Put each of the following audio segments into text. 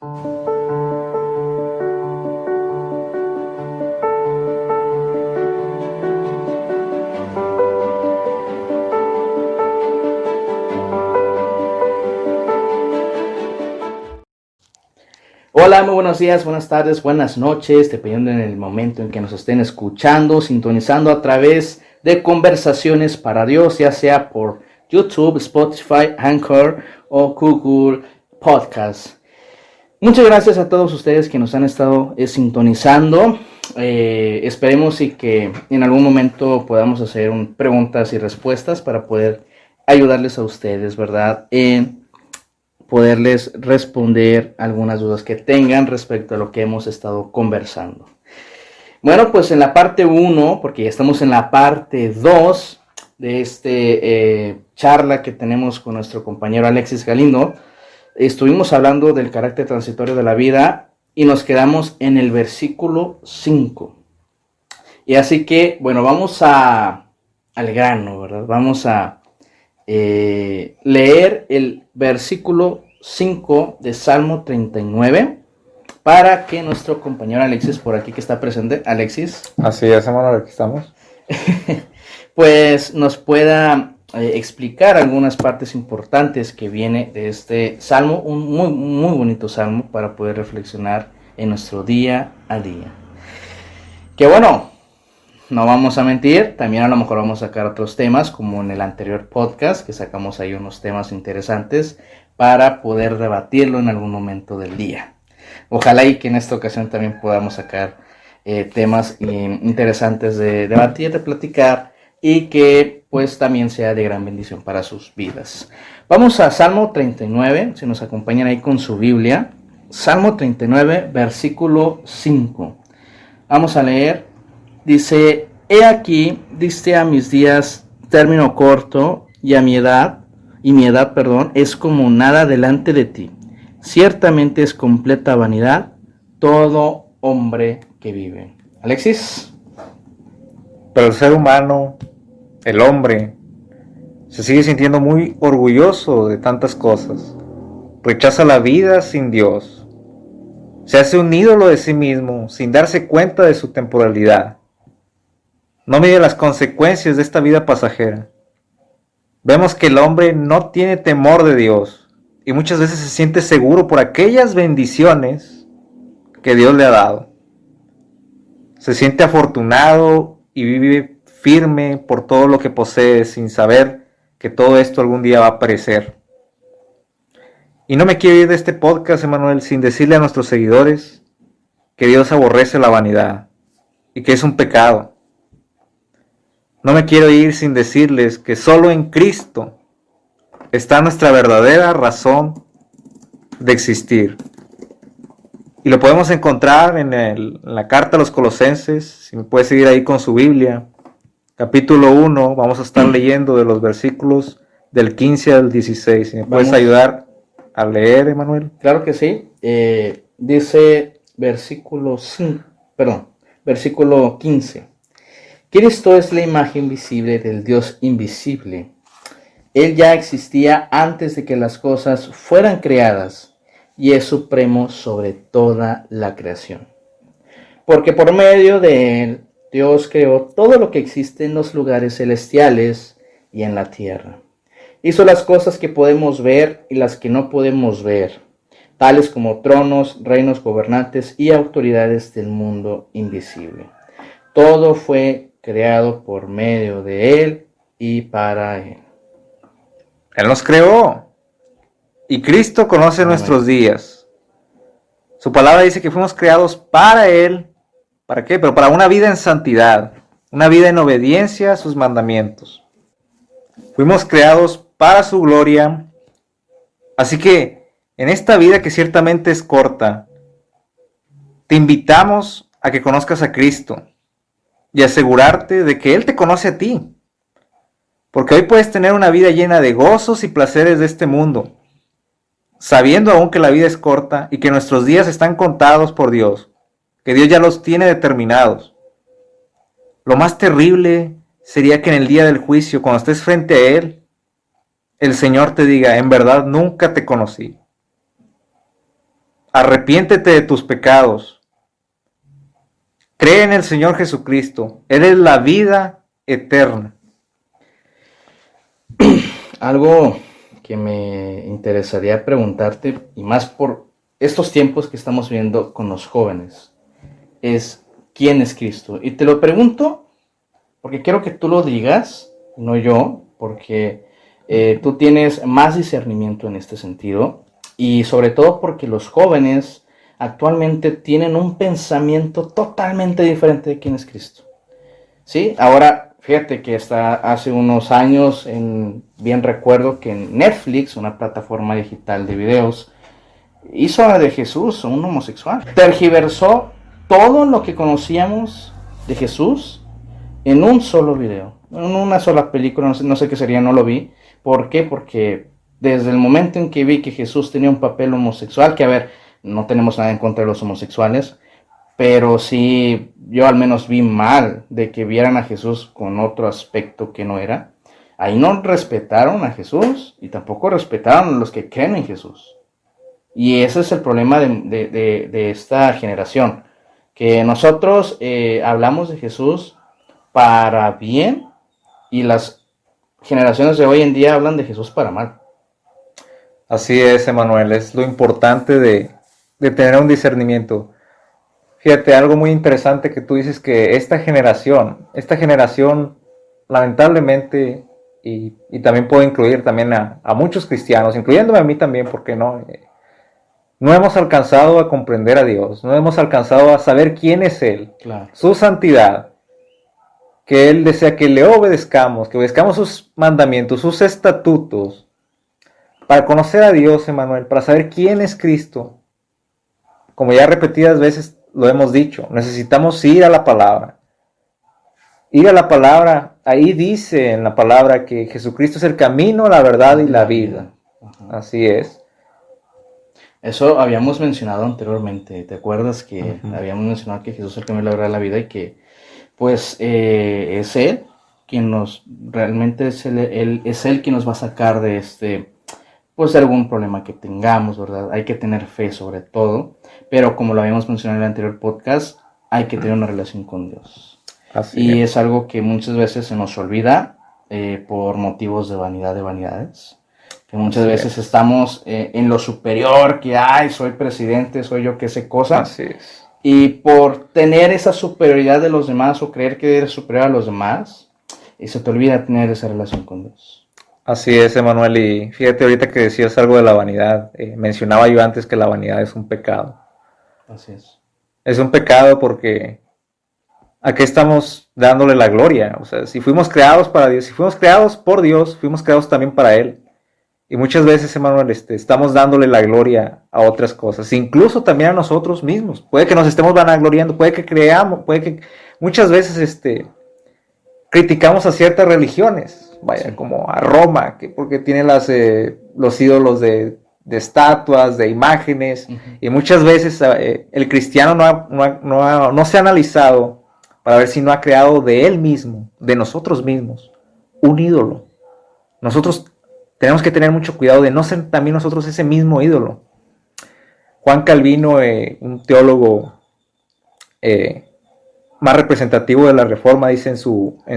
Hola, muy buenos días, buenas tardes, buenas noches, dependiendo en el momento en que nos estén escuchando, sintonizando a través de Conversaciones para Dios, ya sea por YouTube, Spotify, Anchor o Google Podcast. Muchas gracias a todos ustedes que nos han estado sintonizando. Esperemos y que en algún momento podamos hacer preguntas y respuestas para poder ayudarles a ustedes, ¿verdad? En poderles responder algunas dudas que tengan respecto a lo que hemos estado conversando. Bueno, pues en la parte 1, porque ya estamos en la parte 2 de este charla que tenemos con nuestro compañero Alexis Galindo, estuvimos hablando del carácter transitorio de la vida y nos quedamos en el versículo 5. Y así que, bueno, vamos al grano, ¿verdad? Vamos a leer el versículo 5 de Salmo 39 para que nuestro compañero Alexis, por aquí que está presente, Alexis. Así es, hermano, aquí estamos. Pues nos pueda explicar algunas partes importantes que viene de este salmo, un muy bonito salmo para poder reflexionar en nuestro día a día. Que bueno, no vamos a mentir, también a lo mejor vamos a sacar otros temas, como en el anterior podcast, que sacamos ahí unos temas interesantes para poder debatirlo en algún momento del día. Ojalá y que en esta ocasión también podamos sacar temas interesantes de debatir, de platicar, y que pues también sea de gran bendición para sus vidas. Vamos a Salmo 39, si nos acompañan ahí con su Biblia. Salmo 39, versículo 5. Vamos a leer. Dice: he aquí, diste a mis días término corto, y mi edad, es como nada delante de ti. Ciertamente es completa vanidad todo hombre que vive. Alexis. Pero el ser humano, el hombre, se sigue sintiendo muy orgulloso de tantas cosas. Rechaza la vida sin Dios. Se hace un ídolo de sí mismo sin darse cuenta de su temporalidad. No mide las consecuencias de esta vida pasajera. Vemos que el hombre no tiene temor de Dios y muchas veces se siente seguro por aquellas bendiciones que Dios le ha dado. Se siente afortunado y vive firme por todo lo que posee sin saber que todo esto algún día va a perecer. Y no me quiero ir de este podcast, Emanuel, sin decirle a nuestros seguidores que Dios aborrece la vanidad y que es un pecado. No me quiero ir sin decirles que solo en Cristo está nuestra verdadera razón de existir. Y lo podemos encontrar en la carta a los Colosenses. Si me puede seguir ahí con su Biblia, capítulo 1, vamos a estar leyendo de los versículos del 15 al 16. Si me puedes ayudar a leer, Emanuel. Claro que sí. Dice versículo 15. Cristo es la imagen visible del Dios invisible. Él ya existía antes de que las cosas fueran creadas y es supremo sobre toda la creación. Porque por medio de Él, Dios creó todo lo que existe en los lugares celestiales y en la tierra. Hizo las cosas que podemos ver y las que no podemos ver, tales como tronos, reinos, gobernantes y autoridades del mundo invisible. Todo fue creado por medio de Él y para Él. Él nos creó y Cristo conoce nuestros días. Su palabra dice que fuimos creados para Él. ¿Para qué? Pero para una vida en santidad, una vida en obediencia a sus mandamientos. Fuimos creados para su gloria. Así que en esta vida que ciertamente es corta, te invitamos a que conozcas a Cristo y asegurarte de que Él te conoce a ti. Porque hoy puedes tener una vida llena de gozos y placeres de este mundo, sabiendo aún que la vida es corta y que nuestros días están contados por Dios, que Dios ya los tiene determinados. Lo más terrible sería que en el día del juicio, cuando estés frente a Él, el Señor te diga: en verdad nunca te conocí. arrepiéntete de tus pecados, cree en el Señor Jesucristo, Él es la vida eterna. Algo que me interesaría preguntarte, y más por estos tiempos que estamos viendo con los jóvenes, es ¿quién es Cristo? Y te lo pregunto porque quiero que tú lo digas, no yo, porque tú tienes más discernimiento en este sentido, y sobre todo porque los jóvenes actualmente tienen un pensamiento totalmente diferente de quién es Cristo. ¿Sí? Ahora, fíjate que hasta hace unos años, bien recuerdo que en Netflix, una plataforma digital de videos, hizo de Jesús un homosexual. Tergiversó todo lo que conocíamos de Jesús en un solo video, en una sola película, no sé qué sería, no lo vi. ¿Por qué? Porque desde el momento en que vi que Jesús tenía un papel homosexual, que a ver, no tenemos nada en contra de los homosexuales, pero sí, yo al menos vi mal de que vieran a Jesús con otro aspecto que no era. Ahí no respetaron a Jesús y tampoco respetaron a los que creen en Jesús. Y ese es el problema de esta generación, que nosotros hablamos de Jesús para bien y las generaciones de hoy en día hablan de Jesús para mal. Así es, Emanuel, es lo importante de tener un discernimiento. Fíjate, algo muy interesante que tú dices, que esta generación lamentablemente, y también puedo incluir también a muchos cristianos, incluyéndome a mí también, ¿por qué no? No hemos alcanzado a comprender a Dios, no hemos alcanzado a saber quién es Él, Claro. Su santidad, que Él desea que le obedezcamos, que obedezcamos sus mandamientos, sus estatutos, para conocer a Dios, Emanuel, para saber quién es Cristo. Como ya repetidas veces lo hemos dicho, necesitamos ir a la palabra. Ir a la palabra, ahí dice en la palabra que Jesucristo es el camino, la verdad y la vida. Ajá. Así es. Eso habíamos mencionado anteriormente. ¿Te acuerdas que habíamos mencionado que Jesús es el camino, la verdad y la vida, y que pues es Él quien realmente es Él quien nos va a sacar de pues de algún problema que tengamos, ¿verdad? Hay que tener fe sobre todo, pero como lo habíamos mencionado en el anterior podcast, hay que tener una relación con Dios. Así es algo que muchas veces se nos olvida por motivos de vanidad de vanidades. Que muchas veces estamos en lo superior, que soy presidente, soy yo, qué sé cosa. Así es. Y por tener esa superioridad de los demás o creer que eres superior a los demás, se te olvida tener esa relación con Dios. Así es, Emanuel, y fíjate ahorita que decías algo de la vanidad. Mencionaba yo antes que la vanidad es un pecado. Así es. Es un pecado porque ¿a qué estamos dándole la gloria? O sea, si fuimos creados para Dios, si fuimos creados por Dios, fuimos creados también para Él. Y muchas veces, Emanuel, estamos dándole la gloria a otras cosas, incluso también a nosotros mismos. Puede que nos estemos vanagloriando, puede que creamos, puede que muchas veces criticamos a ciertas religiones, vaya, como a Roma, porque tiene los ídolos de estatuas, de imágenes, y muchas veces el cristiano no se ha analizado para ver si no ha creado de él mismo, de nosotros mismos, un ídolo. Nosotros tenemos que tener mucho cuidado de no ser también nosotros ese mismo ídolo. Juan Calvino, un teólogo más representativo de la Reforma, dice en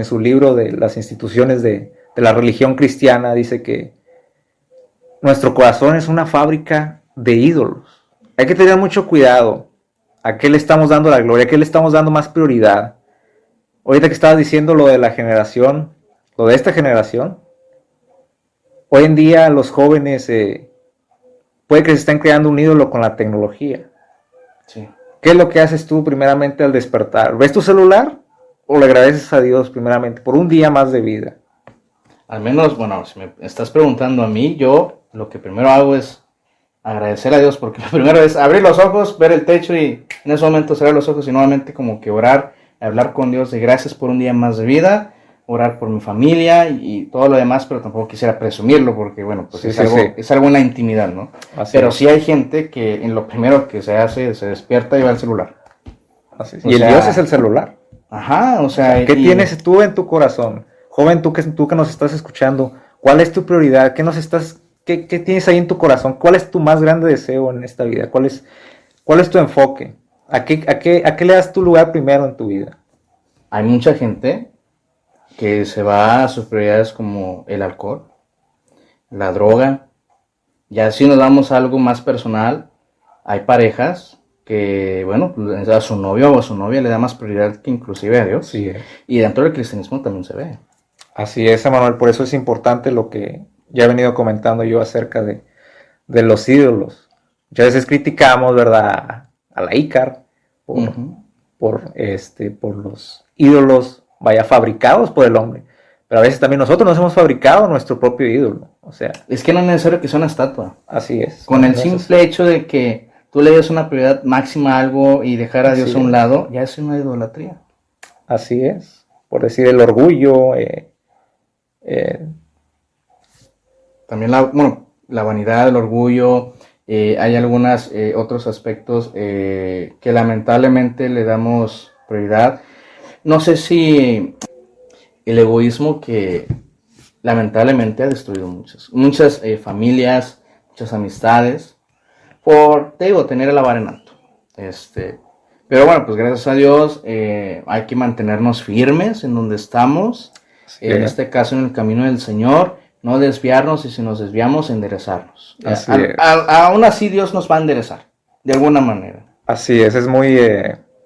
su libro de las instituciones de la religión cristiana, dice que nuestro corazón es una fábrica de ídolos. Hay que tener mucho cuidado a qué le estamos dando la gloria, a qué le estamos dando más prioridad. Ahorita que estabas diciendo lo de la generación, lo de esta generación, hoy en día los jóvenes puede que se estén creando un ídolo con la tecnología. Sí. ¿Qué es lo que haces tú primeramente al despertar? ¿Ves tu celular o le agradeces a Dios primeramente por un día más de vida? Al menos, bueno, si me estás preguntando a mí, yo lo que primero hago es agradecer a Dios, porque lo primero es abrir los ojos, ver el techo y en ese momento cerrar los ojos y nuevamente como que orar, hablar con Dios de gracias por un día más de vida, orar por mi familia y todo lo demás, pero tampoco quisiera presumirlo porque, bueno, pues es algo en la intimidad, ¿no? Pero sí hay gente que en lo primero que se hace, se despierta y va al celular. Y el Dios es el celular. Ajá, o sea... ¿Qué tienes tú en tu corazón? Joven, tú que nos estás escuchando, ¿cuál es tu prioridad? ¿Qué nos estás ¿Qué tienes ahí en tu corazón? ¿Cuál es tu más grande deseo en esta vida? ¿Cuál es tu enfoque? ¿A qué le das tu lugar primero en tu vida? Hay mucha gente que se va a sus prioridades como el alcohol, la droga. Ya si nos vamos a algo más personal, hay parejas que, bueno, pues, a su novio o a su novia le da más prioridad que inclusive a Dios. Sí, Y dentro del cristianismo también se ve. así es, Emanuel. Por eso es importante lo que ya he venido comentando yo acerca de los ídolos. Muchas veces criticamos, ¿verdad?, a la Ícar por los ídolos, vaya, fabricados por el hombre. Pero a veces también nosotros nos hemos fabricado nuestro propio ídolo. O sea, Es que no es necesario que sea una estatua. así es. Con el Entonces, simple hecho de que tú le des una prioridad máxima a algo y dejar a Dios Así a un es. lado, ya es una idolatría. Así es. Por decir el orgullo, eh, También la vanidad, el orgullo, hay algunos otros aspectos que lamentablemente le damos prioridad. No sé si el egoísmo que lamentablemente ha destruido muchas familias, muchas amistades, por, te digo, tener la vara en alto. Pero bueno, pues gracias a Dios hay que mantenernos firmes en donde estamos, así en es. este caso en el camino del Señor, no desviarnos y si nos desviamos, enderezarnos. Así es. Aún así Dios nos va a enderezar, de alguna manera. Así es muy,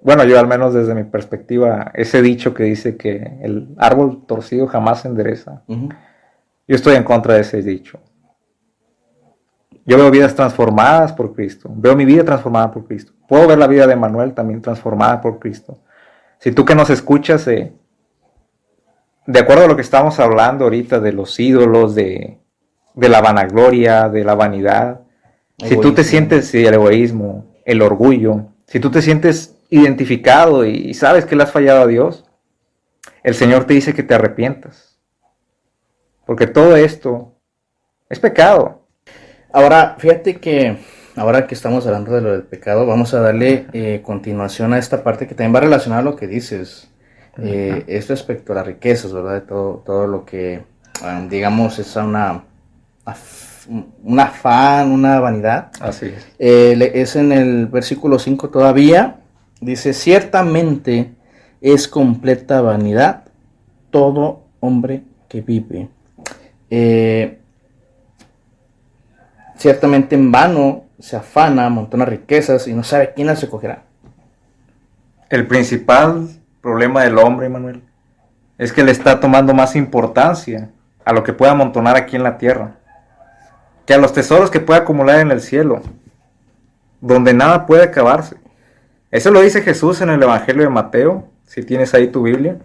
bueno, yo al menos desde mi perspectiva, ese dicho que dice que el árbol torcido jamás se endereza, Uh-huh. yo estoy en contra de ese dicho. Yo veo vidas transformadas por Cristo, veo mi vida transformada por Cristo, puedo ver la vida de Manuel también transformada por Cristo. Si tú que nos escuchas, de acuerdo a lo que estamos hablando ahorita de los ídolos, de la vanagloria, de la vanidad, si tú te Egoísmo. sientes, sí, el egoísmo, el orgullo, si tú te sientes identificado y sabes que le has fallado a Dios, el Señor te dice que te arrepientas. Porque todo esto es pecado. Ahora, fíjate que ahora que estamos hablando de lo del pecado, vamos a darle continuación a esta parte que también va relacionada a lo que dices. Es respecto a las riquezas, ¿verdad? De todo lo que, digamos, es un afán, una vanidad. Así es. Es en el versículo 5 todavía. Dice, ciertamente es completa vanidad todo hombre que vive. Ciertamente en vano se afana, amontona riquezas y no sabe quién las recogerá. El principal problema del hombre, Manuel, es que le está tomando más importancia a lo que pueda amontonar aquí en la tierra, que a los tesoros que puede acumular en el cielo, donde nada puede acabarse. Eso lo dice Jesús en el Evangelio de Mateo, si tienes ahí tu Biblia,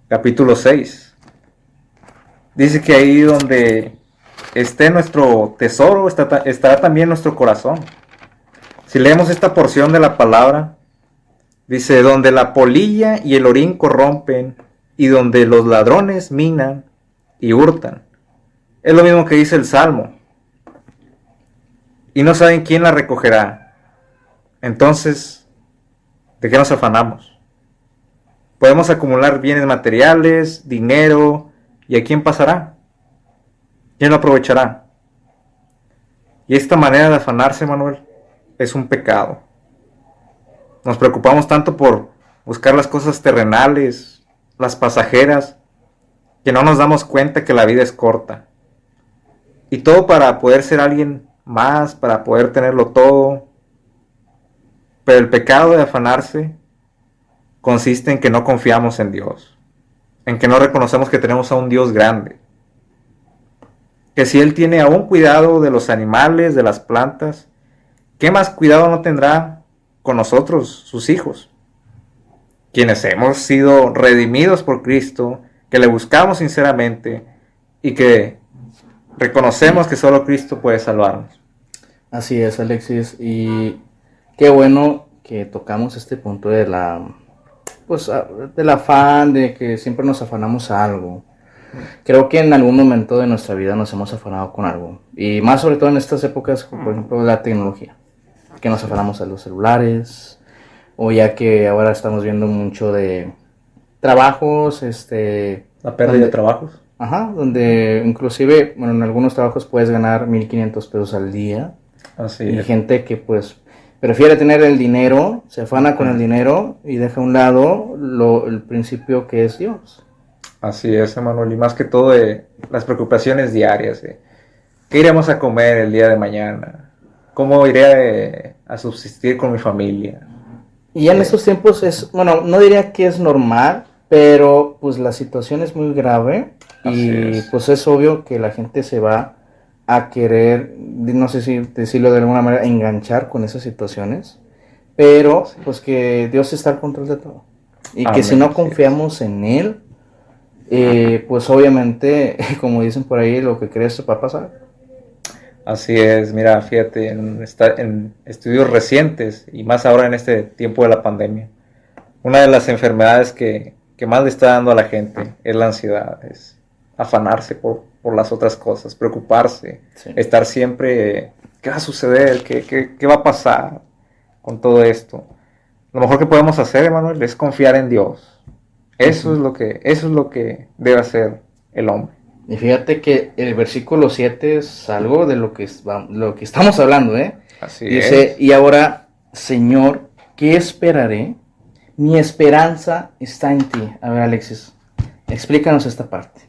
capítulo 6. Dice que ahí donde esté nuestro tesoro, estará también nuestro corazón. Si leemos esta porción de la palabra, dice, donde la polilla y el orín corrompen, y donde los ladrones minan y hurtan. Es lo mismo que dice el Salmo. Y no saben quién la recogerá. Entonces, ¿de qué nos afanamos? Podemos acumular bienes materiales, dinero, ¿y a quién pasará? ¿Quién lo aprovechará? Y esta manera de afanarse, Manuel, es un pecado. Nos preocupamos tanto por buscar las cosas terrenales, las pasajeras, que no nos damos cuenta que la vida es corta. Y todo para poder ser alguien más, para poder tenerlo todo. Pero el pecado de afanarse consiste en que no confiamos en Dios, en que no reconocemos que tenemos a un Dios grande, que si Él tiene aún cuidado de los animales, de las plantas, ¿qué más cuidado no tendrá con nosotros, sus hijos? Quienes hemos sido redimidos por Cristo, que le buscamos sinceramente y que reconocemos que solo Cristo puede salvarnos. Así es, Alexis, y qué bueno que tocamos este punto de del afán, de que siempre nos afanamos a algo. Creo que en algún momento de nuestra vida nos hemos afanado con algo, y más sobre todo en estas épocas, por ejemplo, la tecnología, que nos afanamos a los celulares, o ya que ahora estamos viendo mucho de trabajos, La pérdida de trabajos. Ajá, donde inclusive, bueno, en algunos trabajos puedes ganar 1,500 pesos al día. Así Y es. gente que pues prefiere tener el dinero, se afana con el Ujú. dinero y deja a un lado el principio que es Dios. Así es, Emanuel, y más que todo las preocupaciones diarias. ¿Qué iremos a comer el día de mañana? ¿Cómo iré a subsistir con mi familia? Y ya en Eh, estos tiempos es, bueno, no diría que es normal, pero pues la situación es muy grave Así y es. pues es obvio que la gente se va a querer, no sé si decirlo de alguna manera, enganchar con esas situaciones, pero Así pues es. que Dios está al control de todo. Y que si Amén, no así es. confiamos en Él, pues obviamente, como dicen por ahí, lo que crees va a pasar. Así es, mira, fíjate, en estudios recientes y más ahora en este tiempo de la pandemia, una de las enfermedades que más le está dando a la gente es la ansiedad, es afanarse por las otras cosas, preocuparse, Sí. estar siempre, ¿qué va a suceder? ¿Qué va a pasar con todo esto? Lo mejor que podemos hacer, Emanuel, es confiar en Dios. Uh-huh. Eso es lo que debe hacer el hombre. Y fíjate que el versículo 7 es algo de lo que estamos hablando, ¿eh? Así Dice, es. y ahora, Señor, ¿qué esperaré? Mi esperanza está en ti. A ver, Alexis, explícanos esta parte.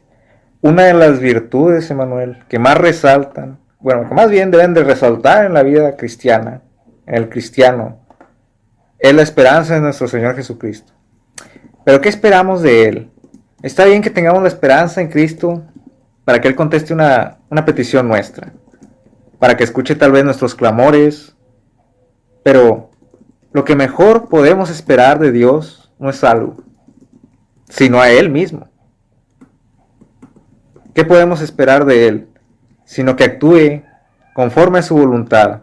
Una de las virtudes, Emanuel, que más resaltan, bueno, que más bien deben de resaltar en la vida cristiana, en el cristiano, es la esperanza de nuestro Señor Jesucristo. Pero ¿qué esperamos de Él? Está bien que tengamos la esperanza en Cristo para que Él conteste una petición nuestra, para que escuche tal vez nuestros clamores, pero lo que mejor podemos esperar de Dios no es algo, sino a Él mismo. ¿Qué podemos esperar de Él? Sino que actúe conforme a su voluntad.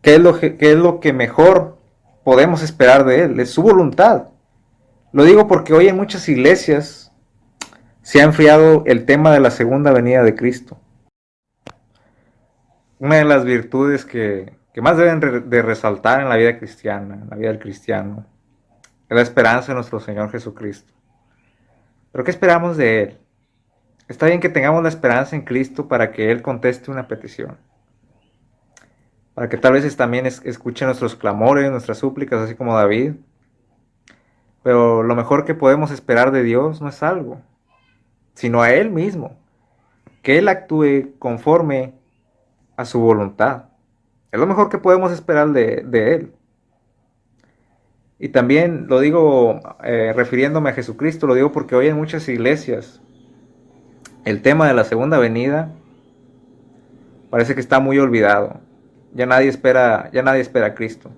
¿Qué es lo que mejor podemos esperar de Él? Es su voluntad. Lo digo porque hoy en muchas iglesias se ha enfriado el tema de la segunda venida de Cristo. Una de las virtudes que más deben de resaltar en la vida cristiana, en la vida del cristiano, es la esperanza en nuestro Señor Jesucristo. ¿Pero qué esperamos de Él? Está bien que tengamos la esperanza en Cristo para que Él conteste una petición, para que tal vez también escuche nuestros clamores, nuestras súplicas, así como David. Pero lo mejor que podemos esperar de Dios no es algo, sino a Él mismo, que Él actúe conforme a su voluntad. Es lo mejor que podemos esperar de Él. Y también lo digo refiriéndome a Jesucristo, lo digo porque hoy en muchas iglesias el tema de la segunda venida parece que está muy olvidado. Ya nadie espera a Cristo.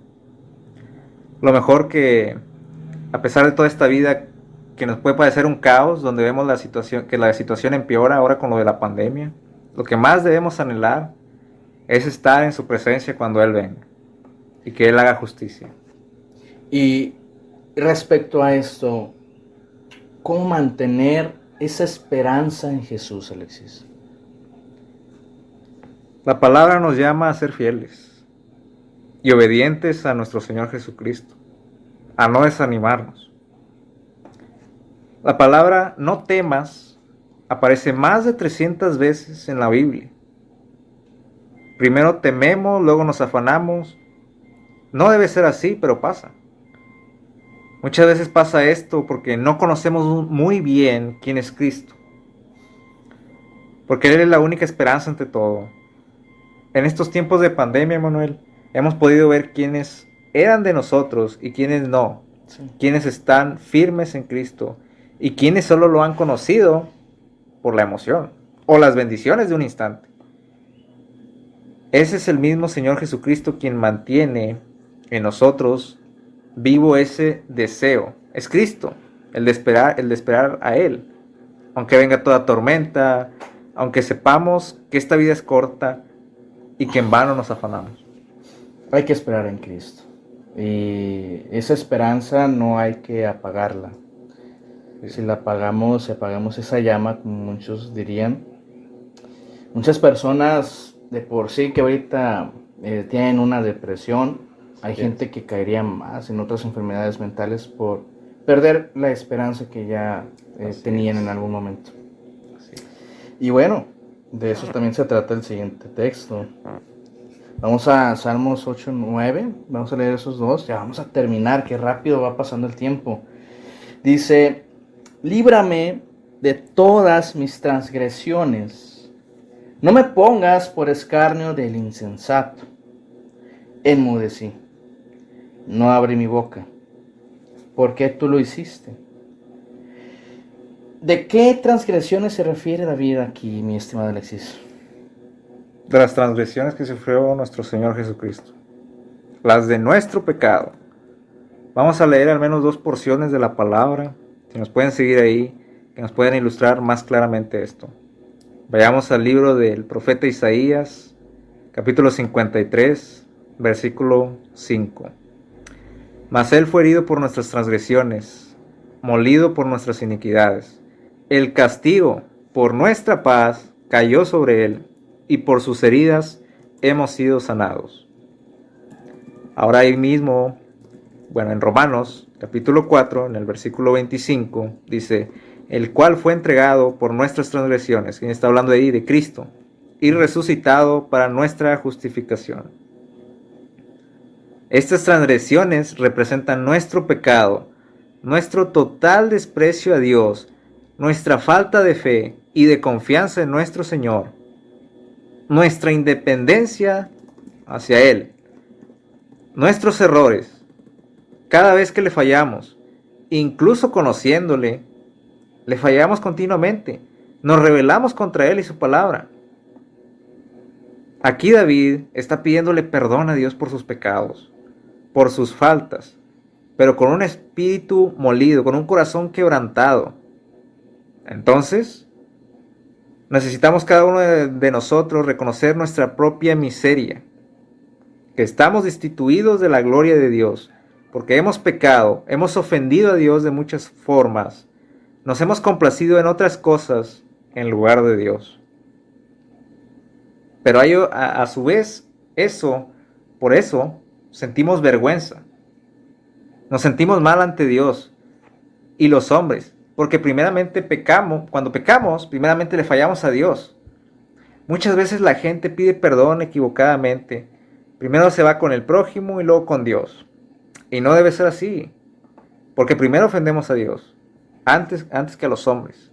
Lo mejor que, a pesar de toda esta vida que nos puede parecer un caos, donde vemos que la situación empeora ahora con lo de la pandemia, lo que más debemos anhelar es estar en su presencia cuando Él venga y que Él haga justicia. Y respecto a esto, ¿cómo mantener esa esperanza en Jesús, Alexis? La palabra nos llama a ser fieles y obedientes a nuestro Señor Jesucristo, a no desanimarnos. La palabra no temas aparece más de 300 veces en la Biblia. Primero tememos, luego nos afanamos. No debe ser así, pero pasa. Muchas veces pasa esto porque no conocemos muy bien quién es Cristo. Porque Él es la única esperanza ante todo. En estos tiempos de pandemia, Manuel, hemos podido ver quiénes eran de nosotros y quiénes no. Sí. Quiénes están firmes en Cristo y quiénes solo lo han conocido por la emoción o las bendiciones de un instante. Ese es el mismo Señor Jesucristo quien mantiene en nosotros vivo ese deseo. Es Cristo, el de esperar a Él. Aunque venga toda tormenta, aunque sepamos que esta vida es corta y que en vano nos afanamos. Hay que esperar en Cristo. Y esa esperanza no hay que apagarla. Si la apagamos, si apagamos esa llama, como muchos dirían, muchas personas de por sí que ahorita tienen una depresión, hay gente que caería más en otras enfermedades mentales por perder la esperanza que ya tenían en algún momento. Y bueno, de eso también se trata el siguiente texto. Vamos a Salmos 8, 9. Vamos a leer esos dos. Ya vamos a terminar. Qué rápido va pasando el tiempo. Dice: líbrame de todas mis transgresiones. No me pongas por escarnio del insensato. Enmudecí. No abrí mi boca. ¿Por qué tú lo hiciste? ¿De qué transgresiones se refiere David aquí, mi estimado Alexis? De las transgresiones que sufrió nuestro Señor Jesucristo, las de nuestro pecado. Vamos a leer al menos 2 porciones de la palabra, si nos pueden seguir ahí, que nos pueden ilustrar más claramente esto. Vayamos al libro del profeta Isaías, capítulo 53, versículo 5. Mas él fue herido por nuestras transgresiones, molido por nuestras iniquidades. El castigo por nuestra paz cayó sobre él, y por sus heridas hemos sido sanados. Ahora ahí mismo, en Romanos capítulo 4, en el versículo 25, dice: el cual fue entregado por nuestras transgresiones. ¿Quién está hablando ahí? De Cristo. Y resucitado para nuestra justificación. Estas transgresiones representan nuestro pecado, nuestro total desprecio a Dios, nuestra falta de fe y de confianza en nuestro Señor, nuestra independencia hacia Él, nuestros errores, cada vez que le fallamos, incluso conociéndole, le fallamos continuamente, nos rebelamos contra Él y su palabra. Aquí David está pidiéndole perdón a Dios por sus pecados, por sus faltas, pero con un espíritu molido, con un corazón quebrantado. Entonces, necesitamos cada uno de nosotros reconocer nuestra propia miseria, que estamos destituidos de la gloria de Dios, porque hemos pecado, hemos ofendido a Dios de muchas formas, nos hemos complacido en otras cosas en lugar de Dios. Pero a su vez, por eso, sentimos vergüenza. Nos sentimos mal ante Dios y los hombres, porque primeramente cuando pecamos, primeramente le fallamos a Dios. Muchas veces la gente pide perdón equivocadamente. Primero se va con el prójimo y luego con Dios. Y no debe ser así, porque primero ofendemos a Dios, antes que a los hombres.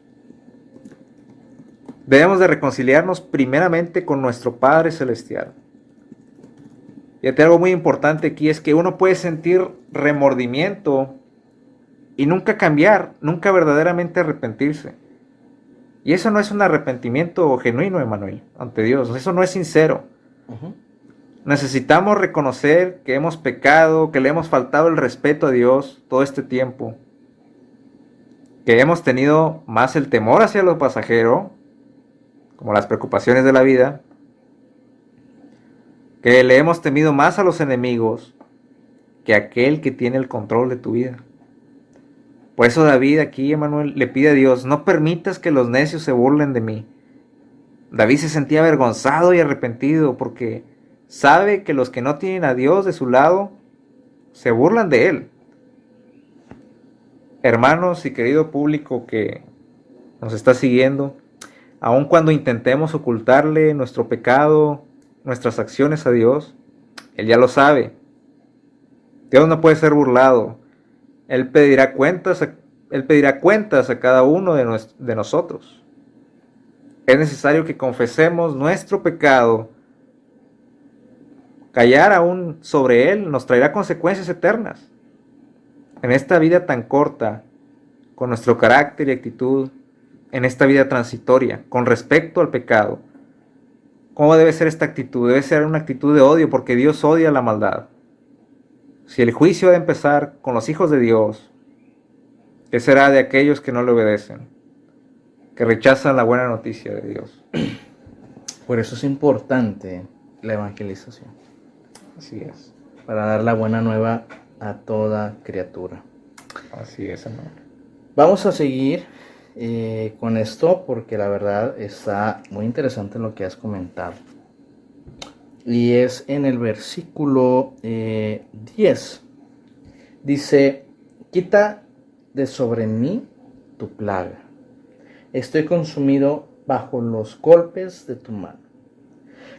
Debemos de reconciliarnos primeramente con nuestro Padre Celestial. Y algo muy importante aquí es que uno puede sentir remordimiento y nunca cambiar, nunca verdaderamente arrepentirse. Y eso no es un arrepentimiento genuino, Emanuel, ante Dios. Eso no es sincero. Necesitamos reconocer que hemos pecado, que le hemos faltado el respeto a Dios todo este tiempo, que hemos tenido más el temor hacia lo pasajero, como las preocupaciones de la vida, que le hemos temido más a los enemigos que a aquel que tiene el control de tu vida. Por eso David aquí, Emanuel, le pide a Dios: no permitas que los necios se burlen de mí. David se sentía avergonzado y arrepentido porque sabe que los que no tienen a Dios de su lado se burlan de él. Hermanos y querido público que nos está siguiendo, aun cuando intentemos ocultarle nuestro pecado, nuestras acciones a Dios, Él ya lo sabe. Dios no puede ser burlado. Él pedirá cuentas a cada uno de nosotros. Es necesario que confesemos nuestro pecado. Callar aún sobre él nos traerá consecuencias eternas. En esta vida tan corta, con nuestro carácter y actitud, en esta vida transitoria, con respecto al pecado, ¿cómo debe ser esta actitud? Debe ser una actitud de odio, porque Dios odia la maldad. Si el juicio ha de empezar con los hijos de Dios, ¿qué será de aquellos que no le obedecen, que rechazan la buena noticia de Dios? Por eso es importante la evangelización. Así es. Para dar la buena nueva a toda criatura. Así es, hermano. Vamos a seguir con esto porque la verdad está muy interesante lo que has comentado. Y es en el versículo 10. Dice: quita de sobre mí tu plaga. Estoy consumido bajo los golpes de tu mano.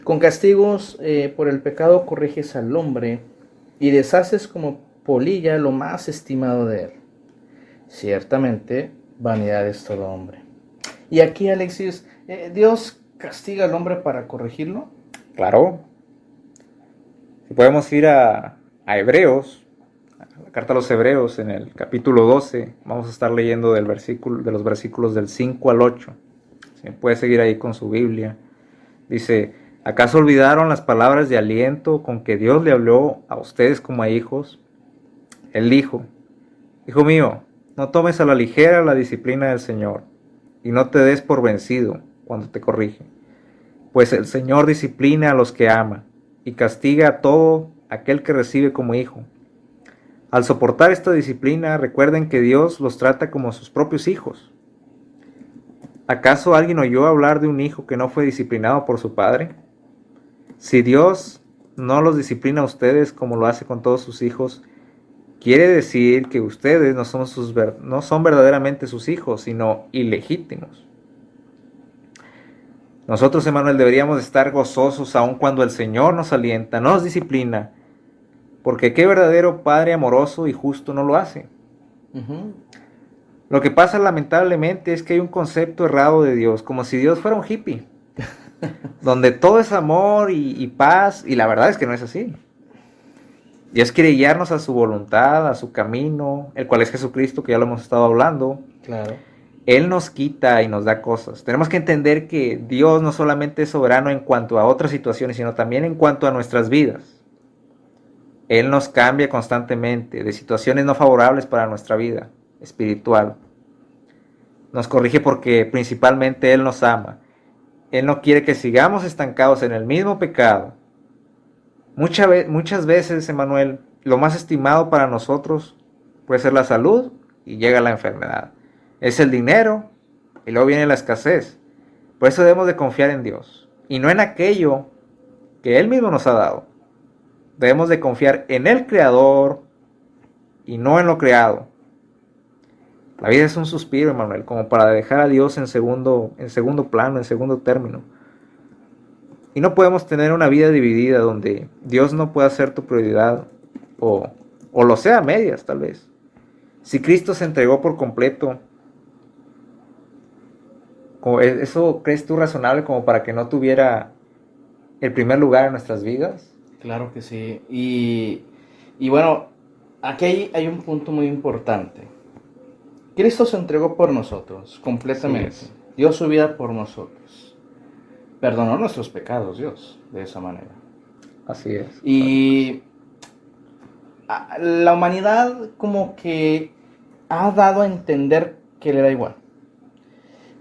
Con castigos por el pecado corriges al hombre y deshaces como polilla lo más estimado de él. Ciertamente, vanidad es todo hombre. Y aquí, Alexis, ¿Dios castiga al hombre para corregirlo? Claro. Si podemos ir a Hebreos, a la carta a los Hebreos, en el capítulo 12, vamos a estar leyendo de los versículos del 5 al 8. Si puede seguir ahí con su Biblia. Dice: ¿acaso olvidaron las palabras de aliento con que Dios le habló a ustedes como a hijos? Él dijo: Hijo mío, no tomes a la ligera la disciplina del Señor, y no te des por vencido cuando te corrige. Pues el Señor disciplina a los que ama, y castiga a todo aquel que recibe como hijo. Al soportar esta disciplina, recuerden que Dios los trata como sus propios hijos. ¿Acaso alguien oyó hablar de un hijo que no fue disciplinado por su padre? Si Dios no los disciplina a ustedes como lo hace con todos sus hijos, quiere decir que ustedes no son verdaderamente sus hijos, sino ilegítimos. Nosotros, Emmanuel, deberíamos estar gozosos aun cuando el Señor nos alienta, nos disciplina, porque qué verdadero Padre amoroso y justo no lo hace. Lo que pasa lamentablemente es que hay un concepto errado de Dios, como si Dios fuera un hippie, donde todo es amor y paz, y la verdad es que no es así. Dios quiere guiarnos a su voluntad, a su camino, el cual es Jesucristo, que ya lo hemos estado hablando. Claro. Él nos quita y nos da cosas. Tenemos que entender que Dios no solamente es soberano en cuanto a otras situaciones, sino también en cuanto a nuestras vidas. Él nos cambia constantemente de situaciones no favorables para nuestra vida espiritual. Nos corrige porque principalmente Él nos ama. Él no quiere que sigamos estancados en el mismo pecado. Muchas veces, Emmanuel, lo más estimado para nosotros puede ser la salud y llega la enfermedad. Es el dinero y luego viene la escasez. Por eso debemos de confiar en Dios y no en aquello que Él mismo nos ha dado. Debemos de confiar en el Creador y no en lo creado. La vida es un suspiro, Emmanuel, como para dejar a Dios en segundo plano, en segundo término. Y no podemos tener una vida dividida donde Dios no pueda ser tu prioridad o lo sea a medias, tal vez. Si Cristo se entregó por completo, ¿eso crees tú razonable como para que no tuviera el primer lugar en nuestras vidas? Claro que sí. Y bueno, aquí hay un punto muy importante. Cristo se entregó por nosotros, completamente. Sí, dio su vida por nosotros. Perdonó nuestros pecados, Dios, de esa manera. Así es. Y la humanidad como que ha dado a entender que le da igual.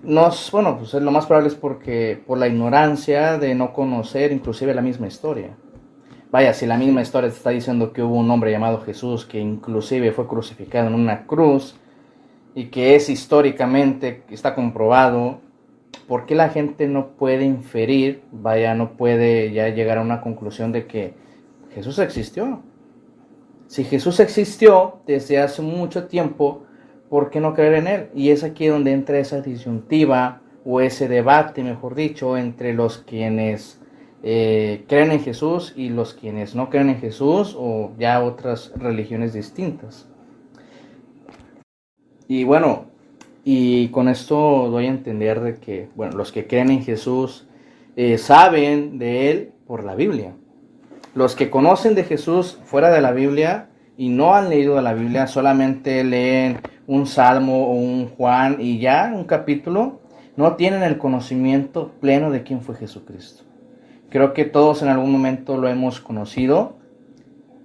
Pues lo más probable es porque por la ignorancia de no conocer inclusive la misma historia. Vaya, si la misma historia te está diciendo que hubo un hombre llamado Jesús que inclusive fue crucificado en una cruz y que es históricamente, está comprobado, ¿por qué la gente no puede inferir, no puede ya llegar a una conclusión de que Jesús existió? Si Jesús existió desde hace mucho tiempo, ¿por qué no creer en Él? Y es aquí donde entra esa disyuntiva o ese debate, mejor dicho, entre los quienes creen en Jesús y los quienes no creen en Jesús o ya otras religiones distintas. Y bueno, y con esto doy a entender de que, los que creen en Jesús saben de Él por la Biblia. Los que conocen de Jesús fuera de la Biblia y no han leído la Biblia, solamente leen un Salmo o un Juan y ya un capítulo, no tienen el conocimiento pleno de quién fue Jesucristo. Creo que todos en algún momento lo hemos conocido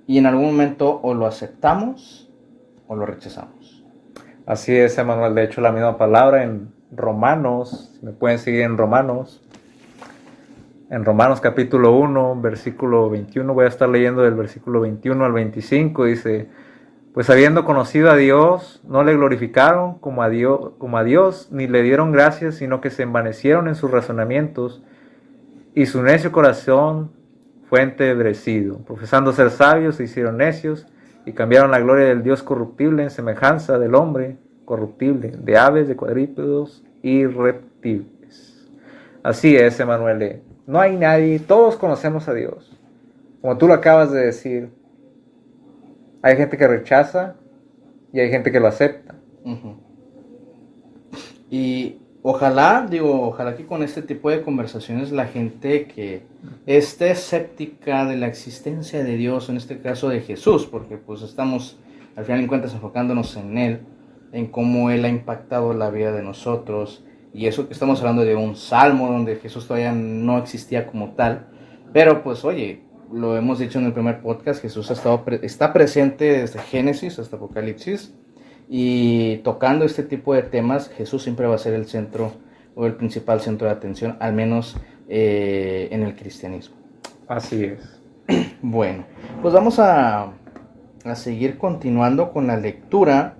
y en algún momento o lo aceptamos o lo rechazamos. Así es, Emmanuel. De hecho, la misma palabra en Romanos, me pueden seguir en Romanos capítulo 1, versículo 21, voy a estar leyendo del versículo 21 al 25, dice: pues habiendo conocido a Dios, no le glorificaron como a Dios, ni le dieron gracias, sino que se envanecieron en sus razonamientos, y su necio corazón fue entenebrecido. Profesando ser sabios, se hicieron necios, y cambiaron la gloria del Dios corruptible en semejanza del hombre corruptible, de aves, de cuadrúpedos y reptiles. Así es, Emanuele. No hay nadie, todos conocemos a Dios. Como tú lo acabas de decir, hay gente que rechaza y hay gente que lo acepta. Ujú. Y ojalá que con este tipo de conversaciones la gente que esté escéptica de la existencia de Dios, en este caso de Jesús, porque pues estamos al final de cuentas enfocándonos en Él, en cómo Él ha impactado la vida de nosotros, y eso que estamos hablando de un salmo donde Jesús todavía no existía como tal, pero pues oye, lo hemos dicho en el primer podcast, Jesús está presente desde Génesis hasta Apocalipsis, y tocando este tipo de temas, Jesús siempre va a ser el centro o el principal centro de atención, al menos en el cristianismo. Así es. Bueno, pues vamos a seguir continuando con la lectura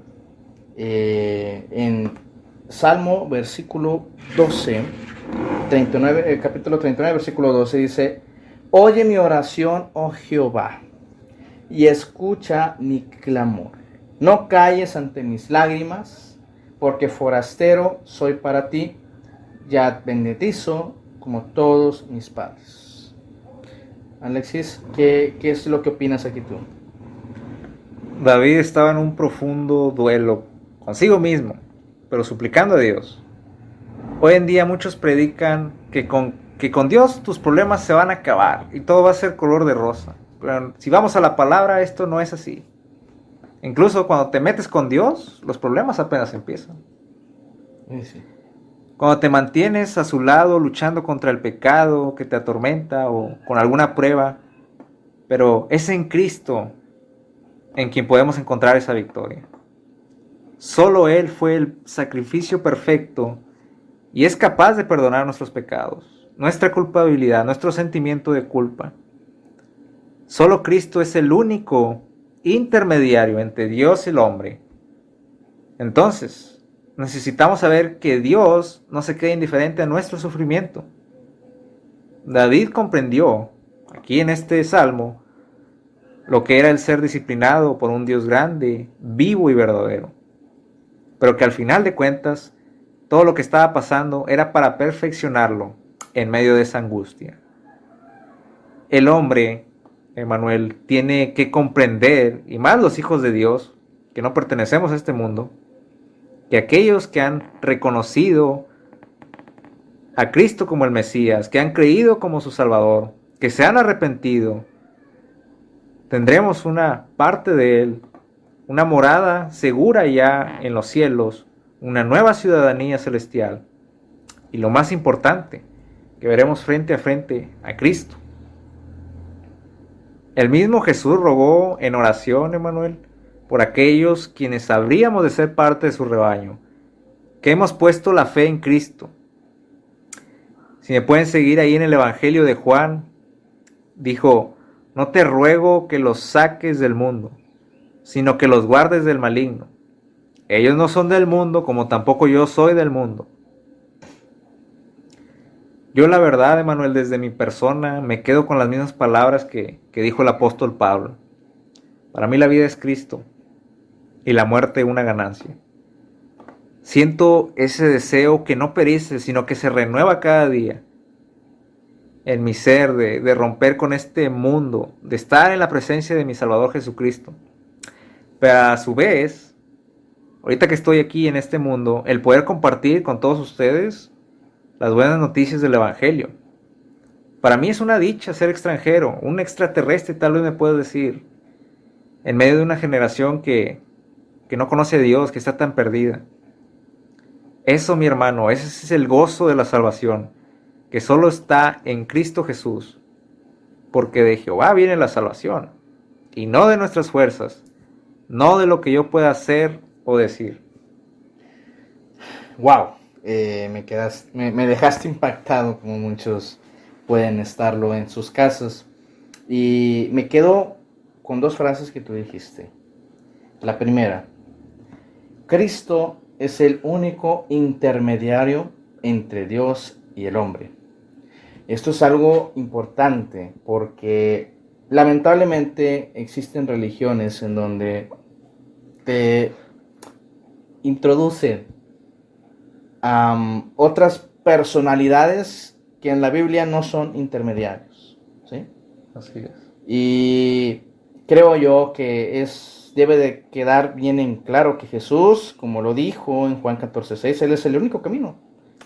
en Salmo, versículo 12, 39, capítulo 39, versículo 12, dice: Oye mi oración, oh Jehová, y escucha mi clamor. No calles ante mis lágrimas, porque forastero soy para ti, ya advenedizo como todos mis padres. Alexis, ¿qué es lo que opinas aquí tú? David estaba en un profundo duelo consigo mismo, pero suplicando a Dios. Hoy en día muchos predican que con Dios tus problemas se van a acabar y todo va a ser color de rosa. Pero si vamos a la palabra, esto no es así. Incluso cuando te metes con Dios, los problemas apenas empiezan. Sí. Cuando te mantienes a su lado luchando contra el pecado que te atormenta o con alguna prueba, pero es en Cristo en quien podemos encontrar esa victoria. Solo Él fue el sacrificio perfecto y es capaz de perdonar nuestros pecados, nuestra culpabilidad, nuestro sentimiento de culpa. Solo Cristo es el único intermediario entre Dios y el hombre. Entonces, necesitamos saber que Dios no se queda indiferente a nuestro sufrimiento. David comprendió, aquí en este salmo, lo que era el ser disciplinado por un Dios grande, vivo y verdadero. Pero que al final de cuentas, todo lo que estaba pasando era para perfeccionarlo en medio de esa angustia. El hombre, Emmanuel, tiene que comprender, y más los hijos de Dios, que no pertenecemos a este mundo, que aquellos que han reconocido a Cristo como el Mesías, que han creído como su Salvador, que se han arrepentido, tendremos una parte de Él, una morada segura ya en los cielos, una nueva ciudadanía celestial, y lo más importante, que veremos frente a frente a Cristo. El mismo Jesús rogó en oración, Emmanuel, por aquellos quienes habríamos de ser parte de su rebaño, que hemos puesto la fe en Cristo. Si me pueden seguir ahí en el Evangelio de Juan, dijo: no te ruego que los saques del mundo, sino que los guardes del maligno. Ellos no son del mundo, como tampoco yo soy del mundo. Yo la verdad, Emmanuel, desde mi persona, me quedo con las mismas palabras que dijo el apóstol Pablo. Para mí la vida es Cristo y la muerte una ganancia. Siento ese deseo que no perece, sino que se renueva cada día en mi ser, de romper con este mundo, de estar en la presencia de mi Salvador Jesucristo. Pero a su vez, ahorita que estoy aquí en este mundo, el poder compartir con todos ustedes las buenas noticias del Evangelio. Para mí es una dicha ser extranjero, un extraterrestre, tal vez me puedo decir, en medio de una generación que no conoce a Dios, que está tan perdida. Eso, mi hermano, ese es el gozo de la salvación, que solo está en Cristo Jesús, porque de Jehová viene la salvación, y no de nuestras fuerzas, no de lo que yo pueda hacer o decir. Wow, me dejaste impactado, como muchos pueden estarlo en sus casas. Y me quedo con dos frases que tú dijiste. La primera: Cristo es el único intermediario entre Dios y el hombre. Esto es algo importante porque lamentablemente existen religiones en donde te introducen otras personalidades que en la Biblia no son intermediarios, ¿sí? Así es. Y creo yo que debe de quedar bien en claro que Jesús, como lo dijo en Juan 14:6, Él es el único camino.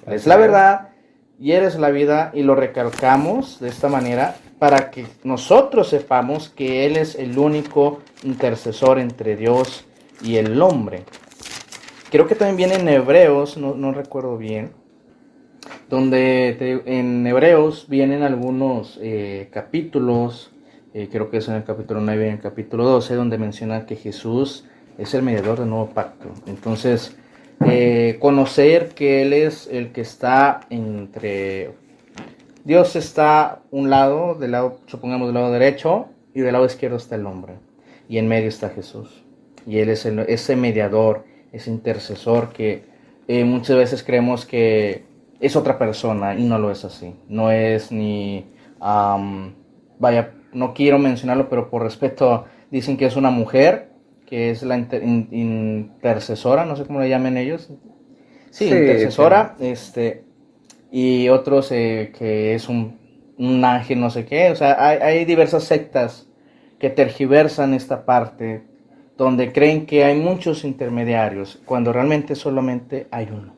Él es la verdad y eres la vida, y lo recalcamos de esta manera para que nosotros sepamos que Él es el único intercesor entre Dios y el hombre. Creo que también viene en Hebreos, no recuerdo bien, donde en Hebreos vienen algunos capítulos, creo que es en el capítulo 9 y en el capítulo 12, donde menciona que Jesús es el mediador del nuevo pacto. Entonces, conocer que Él es el que está entre... Dios está supongamos del lado derecho, y del lado izquierdo está el hombre, y en medio está Jesús. Y Él es ese mediador, ese intercesor que muchas veces creemos que es otra persona, y no lo es así. No es ni... no quiero mencionarlo, pero por respeto dicen que es una mujer, que es la intercesora, no sé cómo le llamen ellos. Sí, intercesora, sí. Y otros que es un ángel, no sé qué. O sea, hay diversas sectas que tergiversan esta parte, donde creen que hay muchos intermediarios, cuando realmente solamente hay uno.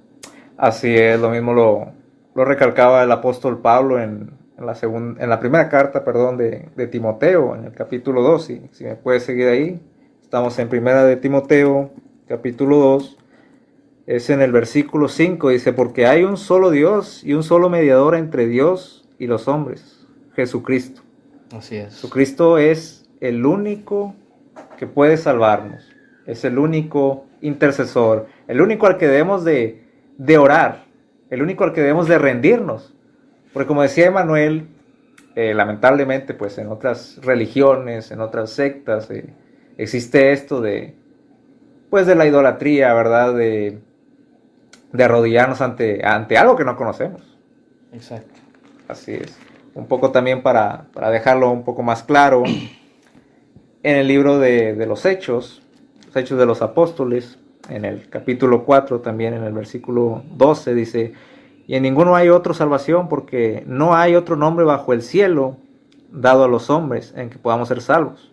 Así es, lo mismo lo recalcaba el apóstol Pablo en la primera carta, de Timoteo, en el capítulo 2, si me puedes seguir ahí. Estamos en primera de Timoteo, capítulo 2, es en el versículo 5, dice, porque hay un solo Dios y un solo mediador entre Dios y los hombres, Jesucristo. Así es. Jesucristo es el único que puede salvarnos, es el único intercesor, el único al que debemos de orar, el único al que debemos de rendirnos. Porque como decía Emanuel, lamentablemente pues en otras religiones, en otras sectas, existe esto de la idolatría, ¿verdad? De arrodillarnos ante algo que no conocemos. Exacto. Así es. Un poco también para dejarlo un poco más claro, en el libro de los Hechos de los Apóstoles, en el capítulo 4, también en el versículo 12, dice, y en ninguno hay otra salvación, porque no hay otro nombre bajo el cielo dado a los hombres en que podamos ser salvos.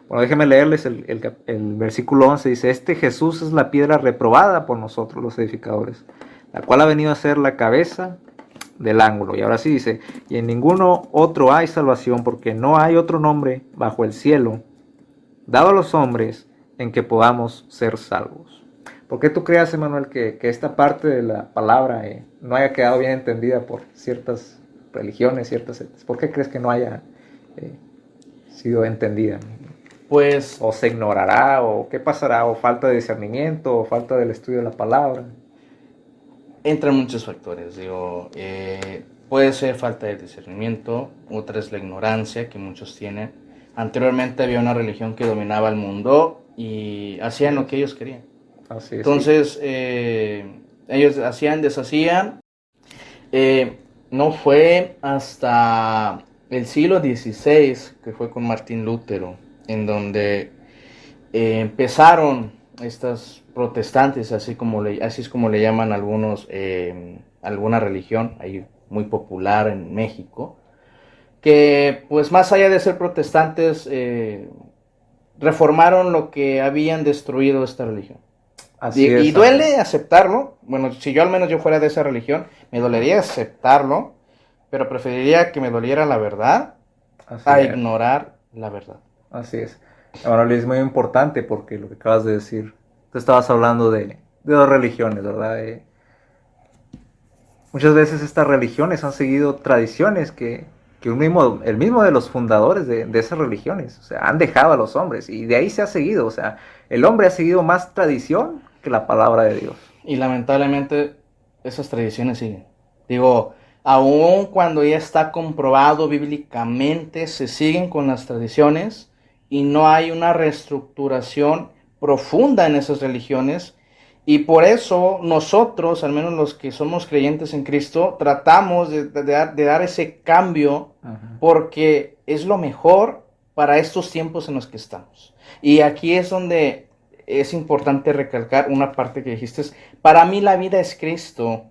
Bueno, déjenme leerles el versículo 11, dice, este Jesús es la piedra reprobada por nosotros los edificadores, la cual ha venido a ser la cabeza del ángulo. Y ahora sí dice, y en ninguno otro hay salvación, porque no hay otro nombre bajo el cielo dado a los hombres en que podamos ser salvos. ¿Por qué tú creas, Emanuel, que esta parte de la palabra no haya quedado bien entendida por ciertas religiones, ciertas sectas? ¿Por qué crees que no haya sido entendida? Pues... ¿O se ignorará? ¿O qué pasará? ¿O falta de discernimiento? ¿O falta del estudio de la palabra? Entran muchos factores. Puede ser falta de discernimiento, otra es la ignorancia que muchos tienen. Anteriormente había una religión que dominaba el mundo y hacían lo que ellos querían. Así es, entonces, sí. Ellos hacían, deshacían. No fue hasta el siglo XVI, que fue con Martín Lutero, en donde empezaron estas protestantes, así es como le llaman algunos, alguna religión ahí muy popular en México, que pues más allá de ser protestantes, reformaron lo que habían destruido esta religión. Y duele aceptarlo. Bueno, si yo al menos yo fuera de esa religión, me dolería aceptarlo, pero preferiría que me doliera la verdad ignorar la verdad. Así es. Ahora es muy importante porque lo que acabas de decir, tú estabas hablando de dos religiones, ¿verdad? Muchas veces estas religiones han seguido tradiciones que el mismo de los fundadores de esas religiones, o sea, han dejado a los hombres y de ahí se ha seguido, o sea, el hombre ha seguido más tradición que la palabra de Dios. Y lamentablemente esas tradiciones siguen. Digo, aun cuando ya está comprobado bíblicamente, se siguen con las tradiciones y no hay una reestructuración profunda en esas religiones. Y por eso nosotros, al menos los que somos creyentes en Cristo, tratamos de dar ese cambio, porque es lo mejor para estos tiempos en los que estamos. Y aquí es donde es importante recalcar una parte que dijiste: para mí la vida es Cristo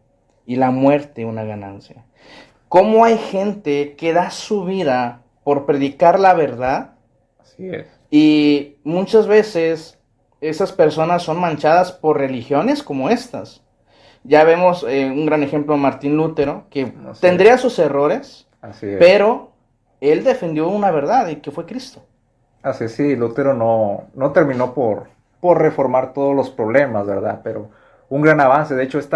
y la muerte una ganancia. cómo hay gente que da su vida por predicar la verdad Así es. y muchas veces esas personas son manchadas por religiones como estas. Ya vemos un gran ejemplo, Martín Lutero, que Así es. tendría sus errores, Así es. pero él defendió una verdad y que fue Cristo. Así es, sí, Lutero no terminó por reformar todos los problemas, ¿verdad? Pero un gran avance. De hecho, Ujú.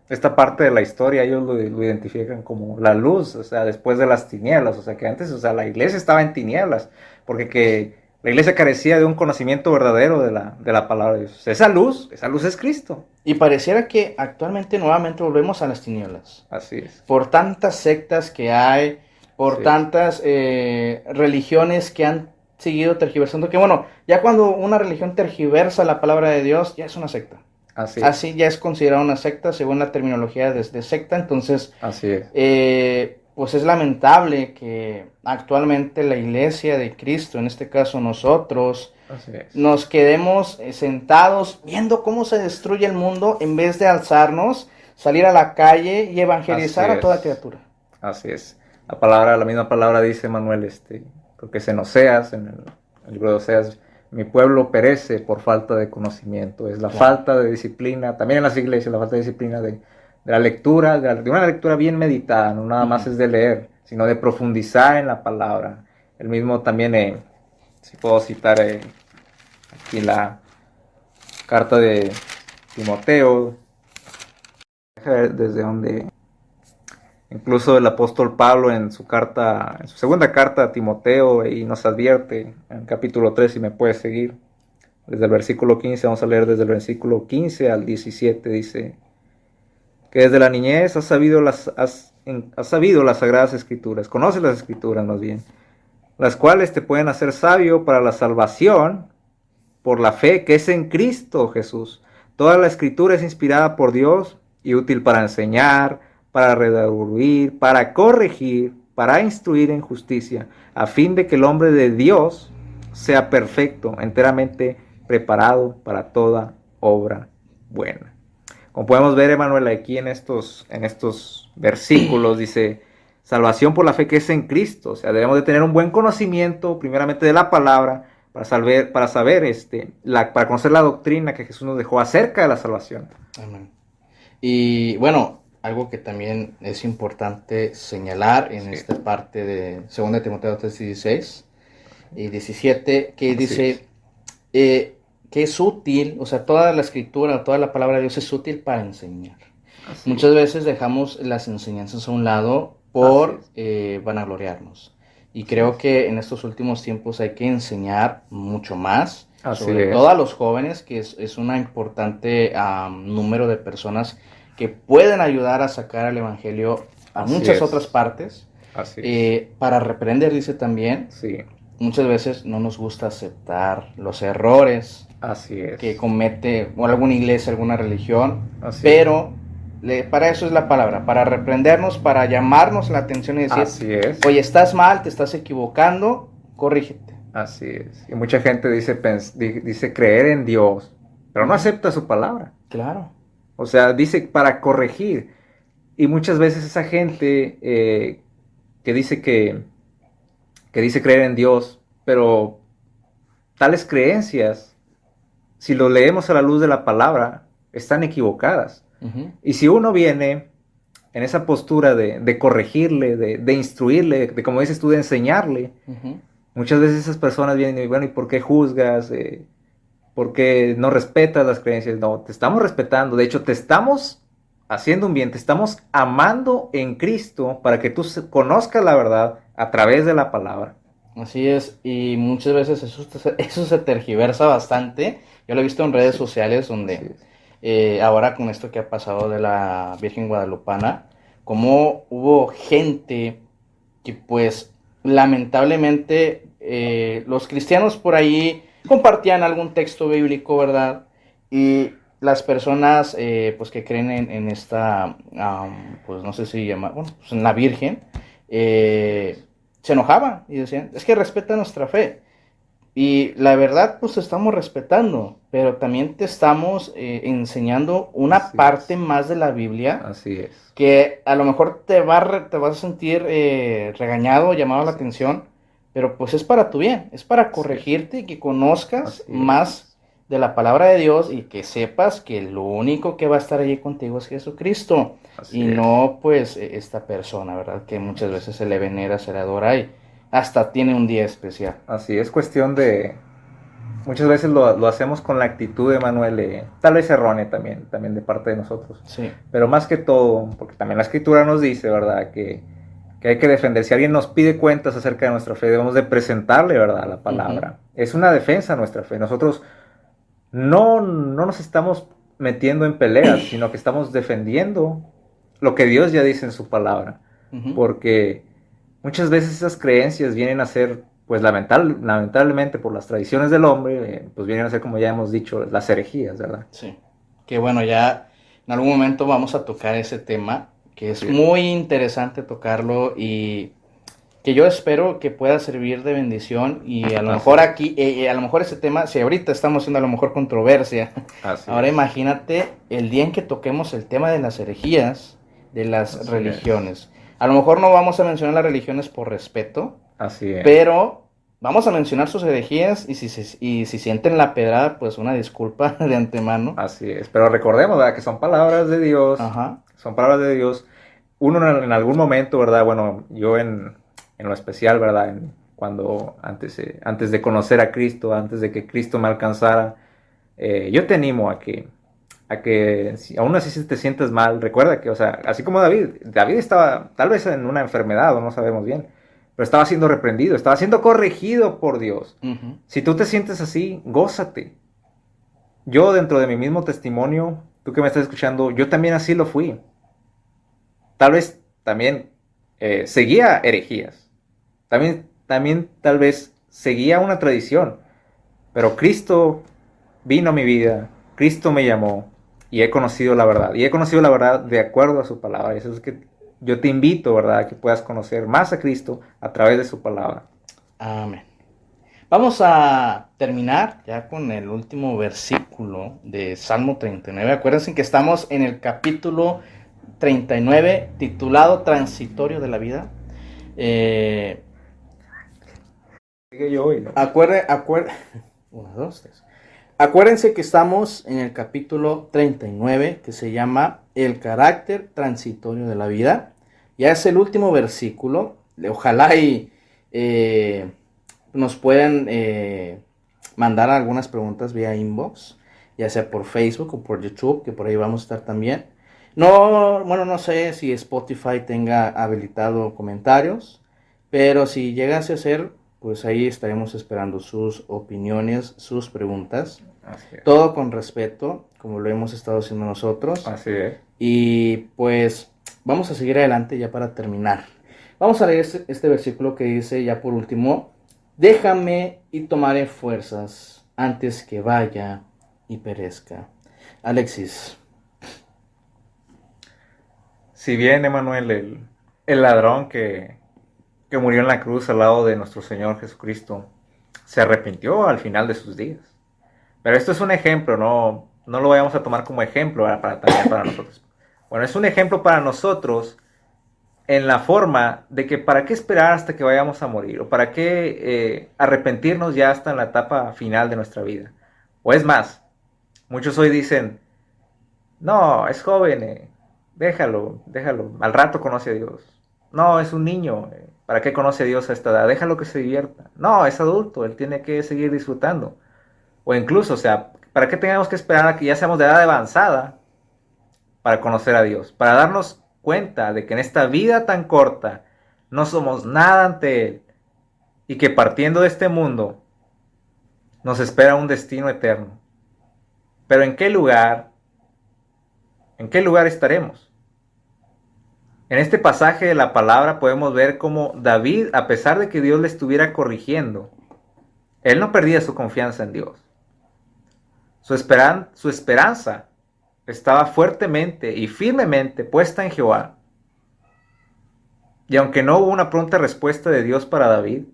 esta parte de la historia ellos lo identifican como la luz, o sea, después de las tinieblas. O sea, que antes, o sea, la iglesia estaba en tinieblas, porque que la iglesia carecía de un conocimiento verdadero de la palabra de Dios. O sea, esa luz es Cristo. Y pareciera que actualmente nuevamente volvemos a las tinieblas. Así es. Por tantas sectas que hay, por Sí, tantas religiones que han seguido tergiversando, que bueno, ya cuando una religión tergiversa la palabra de Dios, ya es una secta. así es. Así ya es considerada una secta según la terminología de secta, entonces Así es. pues es lamentable que actualmente la iglesia de Cristo, en este caso nosotros, Así es. nos quedemos sentados viendo cómo se destruye el mundo en vez de alzarnos, salir a la calle y Así evangelizar a toda es. criatura. Así es. La misma palabra dice Manuel, creo que es en Oseas, en el libro de Oseas, mi pueblo perece por falta de conocimiento. Es la Claro. falta de disciplina, también en las iglesias, la falta de disciplina de la lectura, de una lectura bien meditada, no nada más Ujú. es de leer, sino de profundizar en la palabra. El mismo también, si puedo citar aquí la carta de Timoteo, desde donde incluso el apóstol Pablo en su carta, en su segunda carta a Timoteo, y nos advierte en el capítulo 3, si me puedes seguir, desde el versículo 15, vamos a leer desde el versículo 15 al 17, dice que desde la niñez has sabido las sagradas escrituras, conoces las escrituras más bien, las cuales te pueden hacer sabio para la salvación por la fe que es en Cristo Jesús. Toda la escritura es inspirada por Dios y útil para enseñar, para redarguir, para corregir, para instruir en justicia, a fin de que el hombre de Dios sea perfecto, enteramente preparado para toda obra buena. Como podemos ver, Emanuel, aquí en estos versículos dice, salvación por la fe que es en Cristo. O sea, debemos de tener un buen conocimiento, primeramente, de la palabra, para conocer la doctrina que Jesús nos dejó acerca de la salvación. Amén. Y bueno, algo que también es importante señalar en Sí, esta parte de 2 Timoteo 3:16 y 17, que así es. dice que es útil, o sea, toda la escritura, toda la palabra de Dios es útil para enseñar. Así Muchas es. veces dejamos las enseñanzas a un lado Así por es. vanagloriarnos. Y Así creo es. que en estos últimos tiempos hay que enseñar mucho más, Así sobre todo es. a los jóvenes, que es una importante número de personas que pueden ayudar a sacar al Evangelio a Así muchas otras es. partes. Así es. Para reprender, dice también, Sí. muchas veces no nos gusta aceptar los errores Así que es. comete o alguna iglesia, alguna religión, Así es. pero para eso es la palabra, para reprendernos, para llamarnos la atención y decir, Así es. oye, estás mal, te estás equivocando, corrígete. Así es. Y mucha gente dice creer en Dios, pero no Ujú. acepta su palabra. Claro. O sea, dice para corregir. Y muchas veces esa gente que dice creer en Dios, pero tales creencias, si lo leemos a la luz de la palabra, están equivocadas. Ujú. Y si uno viene en esa postura de corregirle, de instruirle, de como dices tú, de enseñarle, Ujú. muchas veces esas personas vienen y, bueno, ¿y por qué juzgas? ¿Por qué no respetas las creencias? No, te estamos respetando. De hecho, te estamos haciendo un bien, te estamos amando en Cristo para que tú conozcas la verdad a través de la palabra. Así es, y muchas veces eso se tergiversa bastante. Yo lo he visto en redes Así, sociales así donde es. ahora con esto que ha pasado de la Virgen Guadalupana, como hubo gente que pues lamentablemente los cristianos por ahí compartían algún texto bíblico, ¿verdad? Y las personas pues que creen en esta, pues no sé si llama, bueno, pues en la Virgen, se enojaban y decían, es que respeta nuestra fe. Y la verdad, pues te estamos respetando, pero también te estamos enseñando una Así parte es. más de la Biblia Así es. que a lo mejor te vas a sentir regañado, llamado la Así es. atención, pero pues es para tu bien, es para Así es. corregirte y que conozcas Así más es. de la palabra de Dios y que sepas que lo único que va a estar allí contigo es Jesucristo y Así es. no pues esta persona, ¿verdad? Que muchas veces se le venera, se le adora y hasta tiene un día especial. Así es cuestión de... Muchas veces lo hacemos con la actitud de Manuel, tal vez errónea también de parte de nosotros. Sí. Pero más que todo, porque también la escritura nos dice, ¿verdad? Que hay que defender. Si alguien nos pide cuentas acerca de nuestra fe, debemos de presentarle, ¿verdad? La Ujú. palabra. Es una defensa a nuestra fe. Nosotros no nos estamos metiendo en peleas, sino que estamos defendiendo lo que Dios ya dice en su palabra. Ujú. Porque muchas veces esas creencias vienen a ser, pues lamentablemente por las tradiciones del hombre, pues vienen a ser, como ya hemos dicho, las herejías, ¿verdad? Sí. Que bueno, ya en algún momento vamos a tocar ese tema, que es Así es. muy interesante tocarlo y que yo espero que pueda servir de bendición y a lo Así mejor es. aquí, a lo mejor ese tema, si ahorita estamos haciendo a lo mejor controversia, Así ahora es. imagínate el día en que toquemos el tema de las herejías, de las Así es. religiones. A lo mejor no vamos a mencionar las religiones por respeto, Así es. pero vamos a mencionar sus herejías y si sienten la pedrada, pues una disculpa de antemano. Así es. Pero recordemos, ¿verdad? Que son palabras de Dios. Ajá. Son palabras de Dios. Uno en algún momento, ¿verdad? Bueno, yo en lo especial, ¿verdad? Cuando antes de conocer a Cristo, antes de que Cristo me alcanzara, yo te animo a que si aún así si te sientes mal, recuerda que, o sea, así como David estaba tal vez en una enfermedad o no sabemos bien, pero estaba siendo reprendido, estaba siendo corregido por Dios. Uh-huh. Si tú te sientes así, gózate. Yo dentro de mi mismo testimonio, tú que me estás escuchando, yo también así lo fui. Tal vez también seguía herejías. También tal vez seguía una tradición. Pero Cristo vino a mi vida, Cristo me llamó y he conocido la verdad. Y he conocido la verdad de acuerdo a su palabra. Eso es que yo te invito, ¿verdad?, a que puedas conocer más a Cristo a través de su palabra. Amén. Vamos a terminar ya con el último versículo de Salmo 39. Acuérdense que estamos en el capítulo 39, titulado Transitorio de la vida. Sigue yo hoy, ¿no? Una, dos, tres. Acuérdense que estamos en el capítulo 39, que se llama El carácter transitorio de la vida. Ya es el último versículo. Ojalá y nos puedan mandar algunas preguntas vía inbox, ya sea por Facebook o por YouTube, que por ahí vamos a estar también. No, bueno, no sé si Spotify tenga habilitado comentarios, pero si llegase a ser, pues ahí estaremos esperando sus opiniones, sus preguntas. Así es. Todo con respeto, como lo hemos estado haciendo nosotros. Así es. Y pues vamos a seguir adelante ya para terminar. Vamos a leer este versículo que dice ya por último: déjame y tomaré fuerzas antes que vaya y perezca. Alexis. Si bien Emanuel, el ladrón que murió en la cruz al lado de nuestro Señor Jesucristo, se arrepintió al final de sus días. Pero esto es un ejemplo, no lo vayamos a tomar como ejemplo también para nosotros. Bueno, es un ejemplo para nosotros en la forma de que para qué esperar hasta que vayamos a morir, o para qué arrepentirnos ya hasta en la etapa final de nuestra vida. O es más, muchos hoy dicen, no, es joven, déjalo, al rato conoce a Dios. No, es un niño, ¿para qué conoce a Dios a esta edad? Déjalo que se divierta. No, es adulto, él tiene que seguir disfrutando. O incluso, o sea, ¿para qué tengamos que esperar a que ya seamos de edad avanzada para conocer a Dios? Para darnos cuenta de que en esta vida tan corta no somos nada ante Él y que partiendo de este mundo nos espera un destino eterno. Pero ¿en qué lugar? ¿En qué lugar estaremos? En este pasaje de la palabra podemos ver cómo David, a pesar de que Dios le estuviera corrigiendo, él no perdía su confianza en Dios. Su esperanza estaba fuertemente y firmemente puesta en Jehová. Y aunque no hubo una pronta respuesta de Dios para David,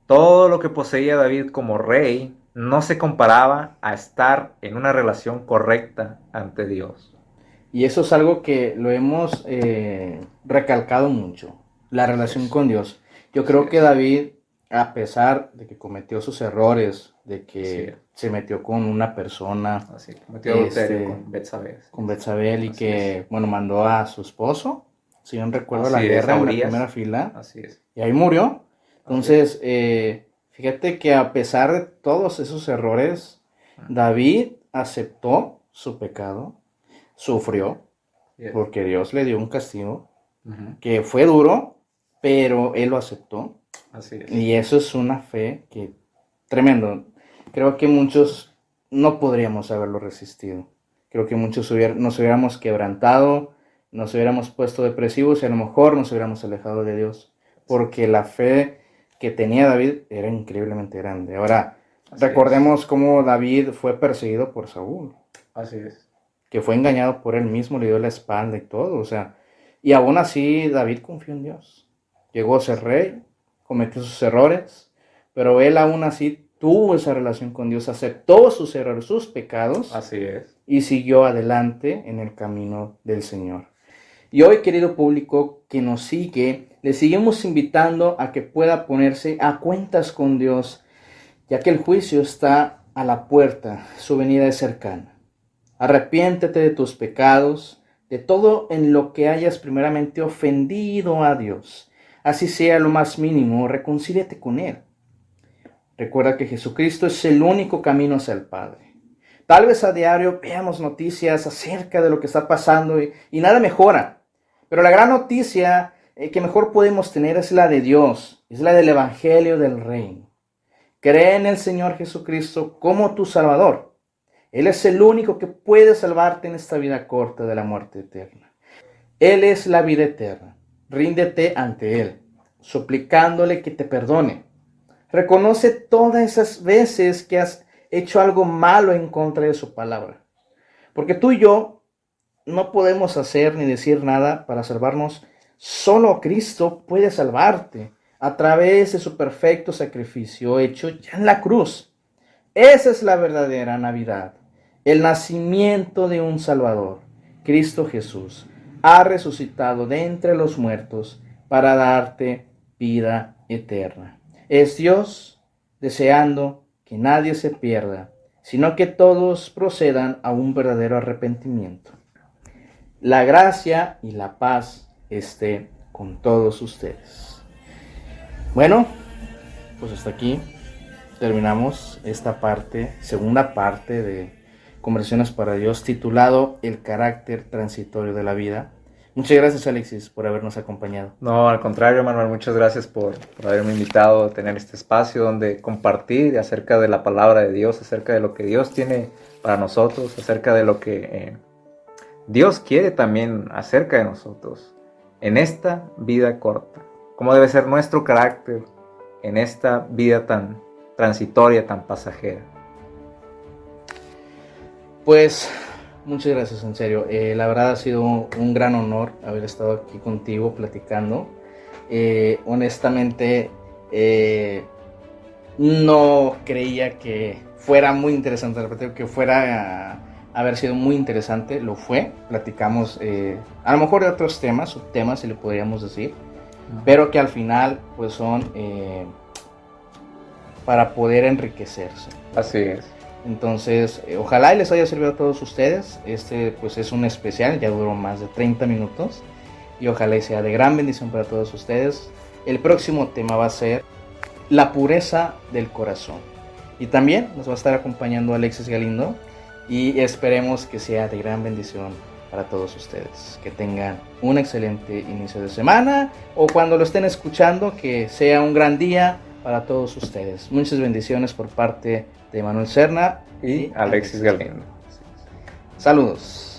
Todo lo que poseía David como rey no se comparaba a estar en una relación correcta ante Dios. Y eso es algo que lo hemos recalcado mucho, la relación con Dios. Yo creo que David, a pesar de que cometió sus errores, de que se metió con una persona, cometió adulterio con Betsabé. Con Betsabé y que, bueno, mandó a su esposo, si no recuerdo, a la Así guerra es, en la primera fila. Así es. Y ahí murió. Entonces, fíjate que a pesar de todos esos errores, David aceptó su pecado, sufrió, porque Dios le dio un castigo que fue duro, pero él lo aceptó. Así es. Y eso es una fe que tremendo. Creo que muchos no podríamos haberlo resistido. Creo que muchos nos hubiéramos quebrantado, nos hubiéramos puesto depresivos y a lo mejor nos hubiéramos alejado de Dios. Porque la fe que tenía David era increíblemente grande. Ahora, recordemos cómo David fue perseguido por Saúl. Así es. Que fue engañado por él mismo, le dio la espalda y todo. O sea, y aún así David confió en Dios. Llegó a ser rey, cometió sus errores, pero él aún así tuvo esa relación con Dios, aceptó sus errores, sus pecados. Así es. Y siguió adelante en el camino del Señor. Y hoy, querido público que nos sigue, le seguimos invitando a que pueda ponerse a cuentas con Dios, ya que el juicio está a la puerta, su venida es cercana. Arrepiéntete de tus pecados, de todo en lo que hayas primeramente ofendido a Dios. Así sea lo más mínimo, reconcíliate con Él. Recuerda que Jesucristo es el único camino hacia el Padre. Tal vez a diario veamos noticias acerca de lo que está pasando y nada mejora. Pero la gran noticia que mejor podemos tener es la de Dios, es la del Evangelio del Reino. Cree en el Señor Jesucristo como tu Salvador. Él es el único que puede salvarte en esta vida corta de la muerte eterna. Él es la vida eterna. Ríndete ante Él, suplicándole que te perdone. Reconoce todas esas veces que has hecho algo malo en contra de su palabra. Porque tú y yo no podemos hacer ni decir nada para salvarnos. Solo Cristo puede salvarte a través de su perfecto sacrificio hecho ya en la cruz. Esa es la verdadera Navidad, el nacimiento de un Salvador. Cristo Jesús ha resucitado de entre los muertos para darte vida eterna. Es Dios deseando que nadie se pierda, sino que todos procedan a un verdadero arrepentimiento. La gracia y la paz esté con todos ustedes. Bueno, pues hasta aquí terminamos esta segunda parte de Conversaciones para Dios, titulado El carácter transitorio de la vida. Muchas gracias, Alexis, por habernos acompañado. No, al contrario, Manuel, muchas gracias por haberme invitado a tener este espacio donde compartir acerca de la palabra de Dios, acerca de lo que Dios tiene para nosotros, acerca de lo que Dios quiere también acerca de nosotros en esta vida corta. Cómo debe ser nuestro carácter en esta vida tan transitoria, tan pasajera. Pues muchas gracias, en serio. La verdad ha sido un gran honor haber estado aquí contigo platicando. Honestamente, no creía que fuera muy interesante, que fuera a haber sido muy interesante. Lo fue. Platicamos a lo mejor de otros temas, subtemas, si le podríamos decir, pero que al final pues son para poder enriquecerse. Así es. Entonces, ojalá y les haya servido a todos ustedes. Pues es un especial, ya duró más de 30 minutos. Y ojalá y sea de gran bendición para todos ustedes. El próximo tema va a ser la pureza del corazón. Y también nos va a estar acompañando Alexis Galindo. Y esperemos que sea de gran bendición para todos ustedes. Que tengan un excelente inicio de semana. O cuando lo estén escuchando, que sea un gran día para todos ustedes. Muchas bendiciones por parte de Manuel Serna y Alexis Galindo. Saludos.